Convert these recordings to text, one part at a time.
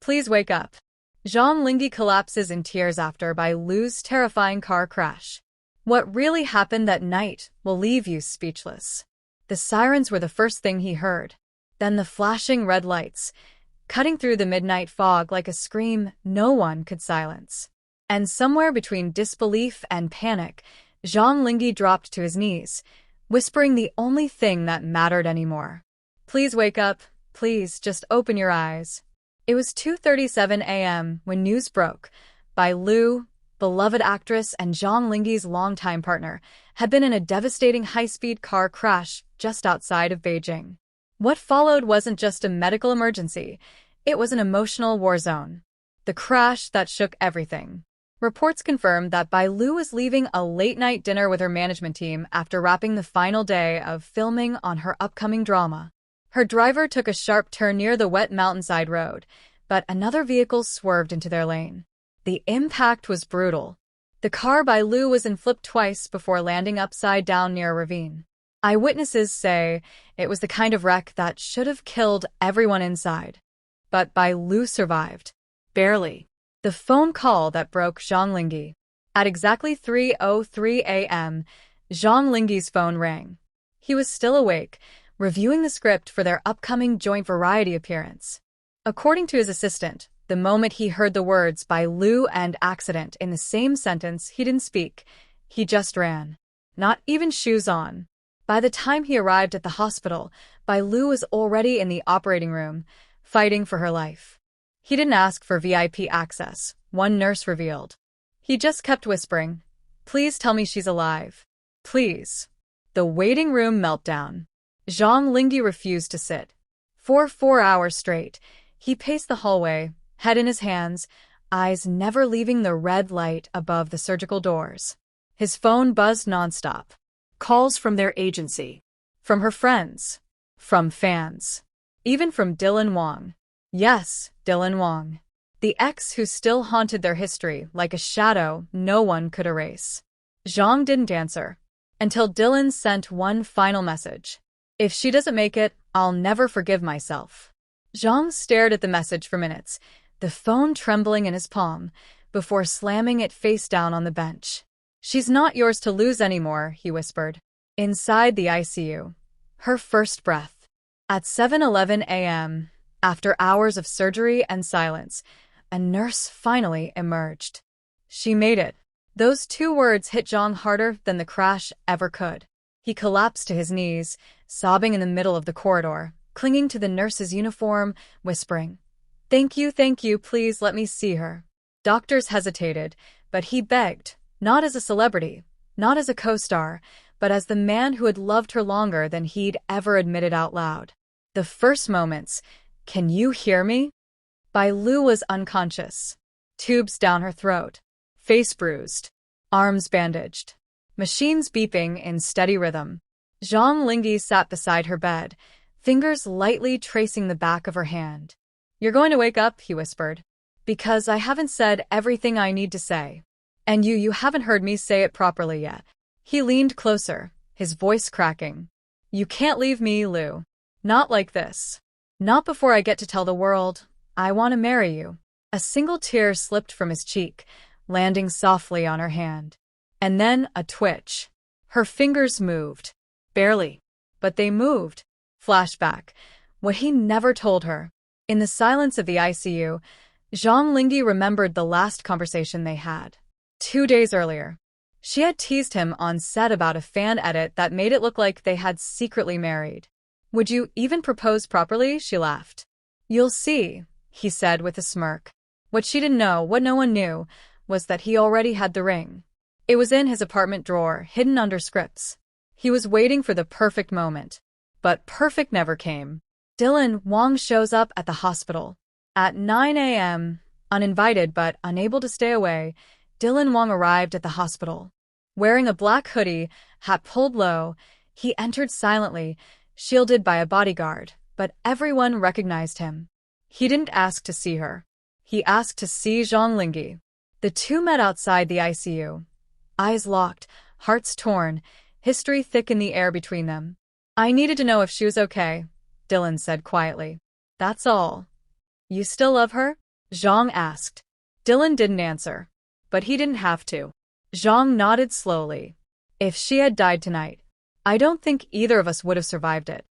Please wake up. Zhang Linghe collapses in tears after Bai Lu's terrifying car crash. What really happened that night will leave you speechless. The sirens were the first thing he heard. Then the flashing red lights, cutting through the midnight fog like a scream no one could silence. And somewhere between disbelief and panic, Zhang Linghe dropped to his knees, whispering the only thing that mattered anymore. Please wake up. Please just open your eyes. It was 2:37 a.m. when news broke. Bai Lu, beloved actress and Zhang Linghe's longtime partner, had been in a devastating high-speed car crash just outside of Beijing. What followed wasn't just a medical emergency, it was an emotional war zone. The crash that shook everything. Reports confirmed that Bai Lu was leaving a late-night dinner with her management team after wrapping the final day of filming on her upcoming drama. Her driver took a sharp turn near the wet mountainside road, but another vehicle swerved into their lane. The impact was brutal. The car Bai Lu was in flipped twice before landing upside down near a ravine. Eyewitnesses say it was the kind of wreck that should have killed everyone inside. But Bai Lu survived. Barely. The phone call that broke Zhang Linghe. At exactly 3:03 a.m., Zhang Linghe's phone rang. He was still awake, reviewing the script for their upcoming joint variety appearance. According to his assistant, the moment he heard the words Bai Lu and accident in the same sentence, he didn't speak. He just ran. Not even shoes on. By the time he arrived at the hospital, Bai Lu was already in the operating room, fighting for her life. He didn't ask for VIP access, one nurse revealed. He just kept whispering, "Please tell me she's alive. Please." The waiting room meltdown. Zhang Linghe refused to sit. For 4 hours straight, he paced the hallway, head in his hands, eyes never leaving the red light above the surgical doors. His phone buzzed nonstop. Calls from their agency. From her friends. From fans. Even from Wong. Yes, Wong. The ex who still haunted their history like a shadow no one could erase. Zhang didn't answer. Until Dylan sent one final message. "If she doesn't make it, I'll never forgive myself." Zhang stared at the message for minutes, the phone trembling in his palm, before slamming it face down on the bench. "She's not yours to lose anymore," he whispered. Inside the ICU. Her first breath. At 7:11 a.m., after hours of surgery and silence, a nurse finally emerged. She made it. Those 2 words hit Zhang harder than the crash ever could. He collapsed to his knees, sobbing in the middle of the corridor, clinging to the nurse's uniform, whispering, thank you, please let me see her." Doctors hesitated, but he begged, not as a celebrity, not as a co-star, but as the man who had loved her longer than he'd ever admitted out loud. The first moments, "Can you hear me?" Bai Lu was unconscious. Tubes down her throat, face bruised, arms bandaged, machines beeping in steady rhythm. Zhang Linghe sat beside her bed, fingers lightly tracing the back of her hand. "You're going to wake up," he whispered, "because I haven't said everything I need to say. And you haven't heard me say it properly yet." He leaned closer, his voice cracking. "You can't leave me, Lu. Not like this. Not before I get to tell the world, I want to marry you." A single tear slipped from his cheek, landing softly on her hand. And then a twitch. Her fingers moved. Barely. But they moved. Flashback. What he never told her. In the silence of the ICU, Zhang Linghe remembered the last conversation they had. 2 days earlier. She had teased him on set about a fan edit that made it look like they had secretly married. "Would you even propose properly?" she laughed. "You'll see," he said with a smirk. What she didn't know, what no one knew, was that he already had the ring. It was in his apartment drawer, hidden under scripts. He was waiting for the perfect moment. But perfect never came. Wong shows up at the hospital. At 9 a.m., uninvited but unable to stay away, Wong arrived at the hospital. Wearing a black hoodie, hat pulled low, he entered silently, shielded by a bodyguard, but everyone recognized him. He didn't ask to see her. He asked to see Zhang Linghe. The two met outside the ICU. Eyes locked, hearts torn, history thick in the air between them. "I needed to know if she was okay," Dylan said quietly. "That's all." "You still love her?" Zhang asked. Dylan didn't answer. But he didn't have to. Zhang nodded slowly. If she had died tonight, I don't think either of us would have survived it.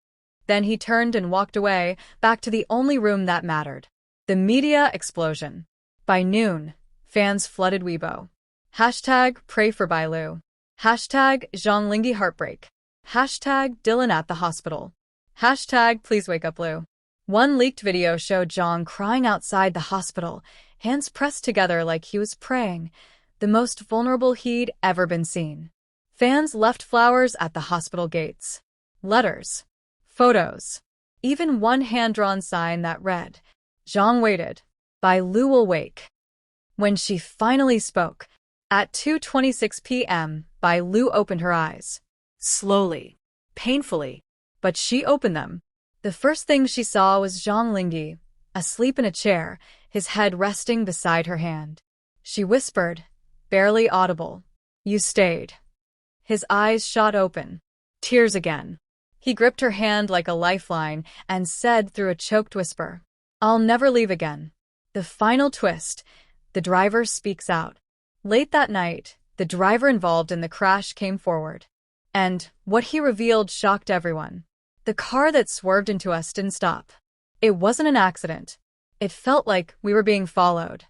Then he turned and walked away, back to the only room that mattered. The media explosion. By noon, fans flooded Weibo. Hashtag pray for Bai Lu. Hashtag Zhang Linghe heartbreak. Hashtag Dylan at the hospital. Hashtag please wake up Lu. One leaked video showed Zhang crying outside the hospital, hands pressed together like he was praying, the most vulnerable he'd ever been seen. Fans left flowers at the hospital gates. Letters. Photos. Even one hand-drawn sign that read, Zhang waited. Bai Lu will wake. When she finally spoke, at 2:26 p.m., Bai Lu opened her eyes. Slowly. Painfully. But she opened them. The first thing she saw was Zhang Linghe, asleep in a chair, his head resting beside her hand. She whispered, barely audible, "You stayed." His eyes shot open. Tears again. He gripped her hand like a lifeline and said through a choked whisper, "I'll never leave again." The final twist. The driver speaks out. Late that night, the driver involved in the crash came forward. And what he revealed shocked everyone. The car that swerved into us didn't stop. It wasn't an accident. It felt like we were being followed.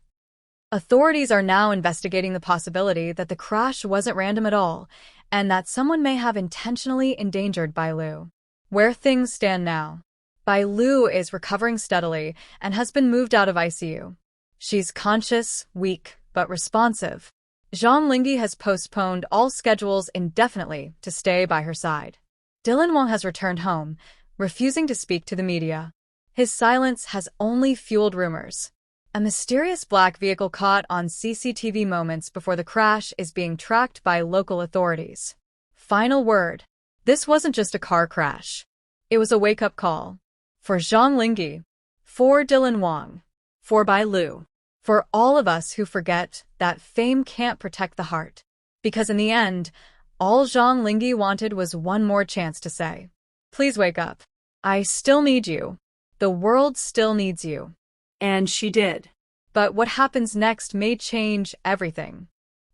Authorities are now investigating the possibility that the crash wasn't random at all, and that someone may have intentionally endangered Bai Lu. Where things stand now. Bai Lu is recovering steadily and has been moved out of ICU. She's conscious, weak, but responsive. Zhang Linghe has postponed all schedules indefinitely to stay by her side. Dylan Wong has returned home, refusing to speak to the media. His silence has only fueled rumors. A mysterious black vehicle caught on CCTV moments before the crash is being tracked by local authorities. Final word. This wasn't just a car crash. It was a wake-up call. For Zhang Linghe. For Dylan Wong. For Bai Lu. For all of us who forget that fame can't protect the heart. Because in the end, all Zhang Linghe wanted was one more chance to say, "Please wake up. I still need you. The world still needs you." And she did. But what happens next may change everything.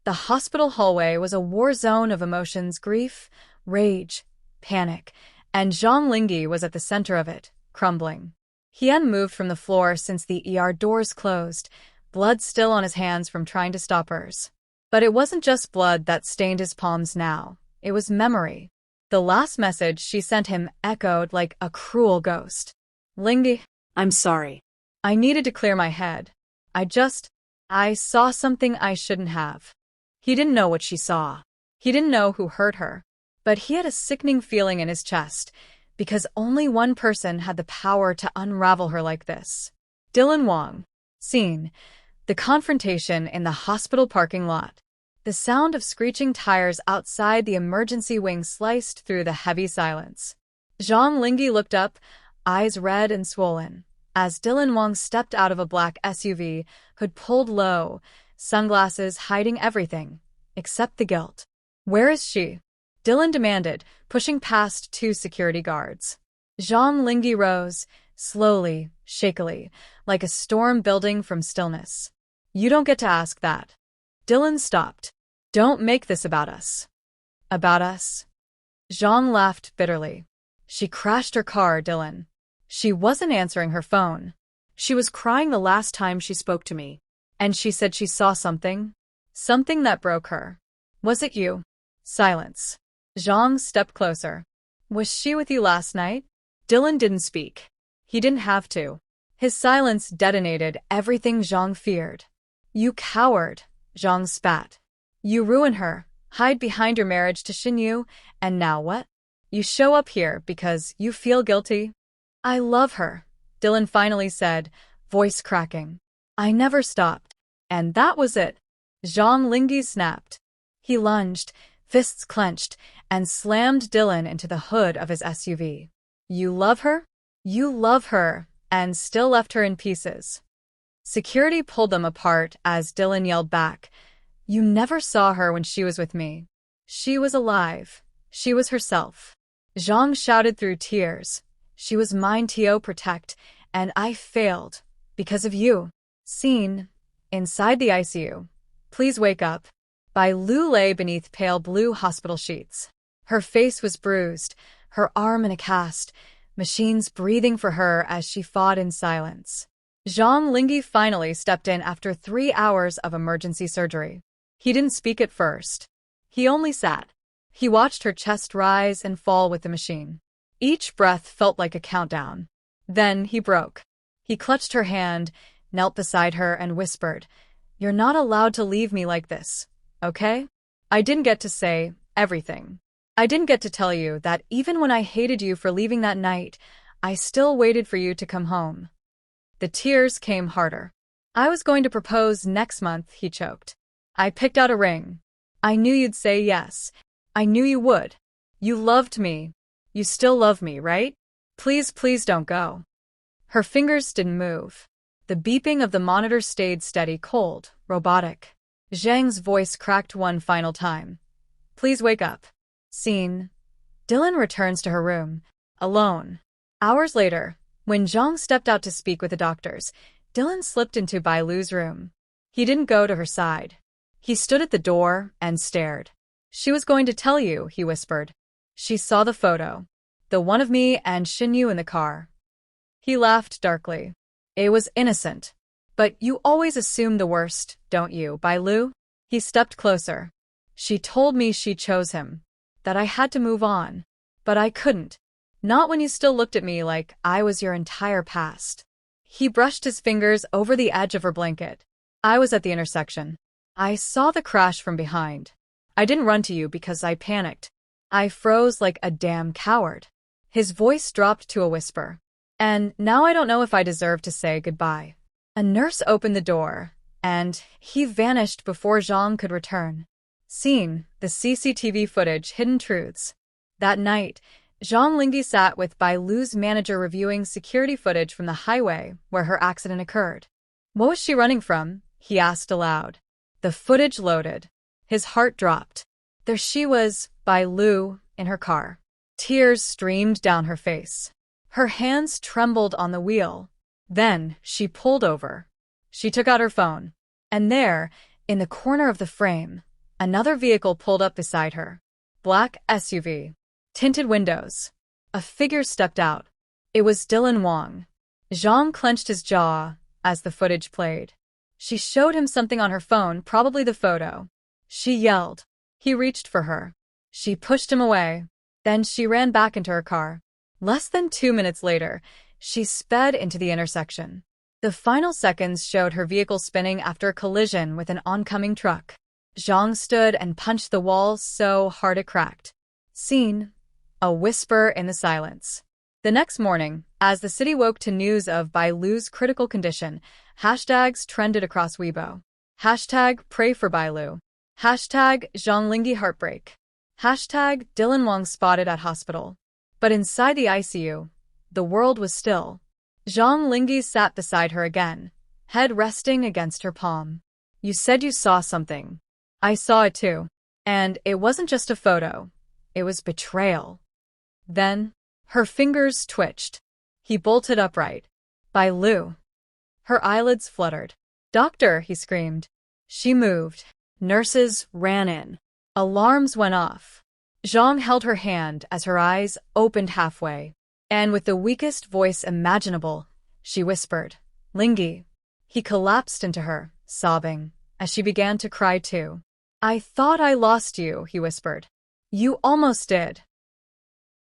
The hospital hallway was a war zone of emotions: grief, rage, panic, and Zhang Linghe was at the center of it, crumbling. He hadn't moved from the floor since the ER doors closed, blood still on his hands from trying to stop hers. But it wasn't just blood that stained his palms now. It was memory. The last message she sent him echoed like a cruel ghost. "Linghe, I'm sorry. I needed to clear my head. I saw something I shouldn't have." He didn't know what she saw. He didn't know who hurt her. But he had a sickening feeling in his chest, because only one person had the power to unravel her like this. Dylan Wong. Scene. The confrontation in the hospital parking lot. The sound of screeching tires outside the emergency wing sliced through the heavy silence. Zhang Linghe looked up, eyes red and swollen, as Dylan Wong stepped out of a black SUV, hood pulled low, sunglasses hiding everything, except the guilt. "Where is she?" Dylan demanded, pushing past two security guards. Zhang Linghe rose, slowly, shakily, like a storm building from stillness. "You don't get to ask that." Dylan stopped. "Don't make this about us." "About us?" Zhang laughed bitterly. "She crashed her car, Dylan. She wasn't answering her phone. She was crying the last time she spoke to me. And she said she saw something. Something that broke her. Was it you?" Silence. Zhang stepped closer. "Was she with you last night?" Dylan didn't speak. He didn't have to. His silence detonated everything Zhang feared. "You coward," Zhang spat. "You ruin her, hide behind your marriage to Xinyu, and now what? You show up here because you feel guilty?" "I love her," Dylan finally said, voice cracking. "I never stopped." And that was it. Zhang Linghe snapped. He lunged, fists clenched, and slammed Dylan into the hood of his SUV. "You love her? You love her, and still left her in pieces." Security pulled them apart as Dylan yelled back, "You never saw her when she was with me. She was alive. She was herself." Zhang shouted through tears, "She was mine to protect, and I failed, because of you." Scene. Inside the ICU. Please wake up. Bai Lu lay beneath pale blue hospital sheets. Her face was bruised, her arm in a cast, machines breathing for her as she fought in silence. Zhang Linghe finally stepped in after 3 hours of emergency surgery. He didn't speak at first. He only sat. He watched her chest rise and fall with the machine. Each breath felt like a countdown. Then he broke. He clutched her hand, knelt beside her, and whispered, "You're not allowed to leave me like this, okay? I didn't get to say everything. I didn't get to tell you that even when I hated you for leaving that night, I still waited for you to come home." The tears came harder. "I was going to propose next month," he choked. "I picked out a ring. I knew you'd say yes. I knew you would. You loved me. You still love me, right? Please, please don't go." Her fingers didn't move. The beeping of the monitor stayed steady, cold, robotic. Zhang's voice cracked one final time. "Please wake up." Scene. Dylan returns to her room, alone. Hours later, when Zhang stepped out to speak with the doctors, Dylan slipped into Bai Lu's room. He didn't go to her side. He stood at the door and stared. "She was going to tell you," he whispered. "She saw the photo. The one of me and Xinyu in the car." He laughed darkly. "It was innocent. But you always assume the worst, don't you, Bai Lu?" He stepped closer. "She told me she chose him. That I had to move on. But I couldn't. Not when you still looked at me like I was your entire past." He brushed his fingers over the edge of her blanket. "I was at the intersection. I saw the crash from behind. I didn't run to you because I panicked. I froze like a damn coward." His voice dropped to a whisper. "And now I don't know if I deserve to say goodbye." A nurse opened the door, and he vanished before Zhang could return. Scene. The CCTV footage. Hidden truths. That night, Zhang Linghe sat with Bai Lu's manager reviewing security footage from the highway where her accident occurred. What was she running from? He asked aloud. The footage loaded. His heart dropped. There she was, Bai Lu, in her car. Tears streamed down her face. Her hands trembled on the wheel. Then she pulled over. She took out her phone. And there, in the corner of the frame, another vehicle pulled up beside her. Black SUV. Tinted windows. A figure stepped out. It was Dylan Wong. Zhang clenched his jaw as the footage played. She showed him something on her phone, probably the photo. She yelled. He reached for her. She pushed him away. Then she ran back into her car. Less than 2 minutes later, she sped into the intersection. The final seconds showed her vehicle spinning after a collision with an oncoming truck. Zhang stood and punched the wall so hard it cracked. Scene. A whisper in the silence. The next morning, as the city woke to news of Bai Lu's critical condition, hashtags trended across Weibo. Hashtag pray for Bai Lu. Hashtag Zhang Linghe heartbreak. Hashtag Dylan Wong spotted at hospital. But inside the ICU, the world was still. Zhang Linghe sat beside her again, head resting against her palm. "You said you saw something. I saw it too. And it wasn't just a photo. It was betrayal." Then, her fingers twitched. He bolted upright. "Bai Lu." Her eyelids fluttered. "Doctor," he screamed. She moved. Nurses ran in. Alarms went off. Zhang held her hand as her eyes opened halfway. And with the weakest voice imaginable, she whispered, "Linghe." He collapsed into her, sobbing, as she began to cry too. "I thought I lost you," he whispered. "You almost did.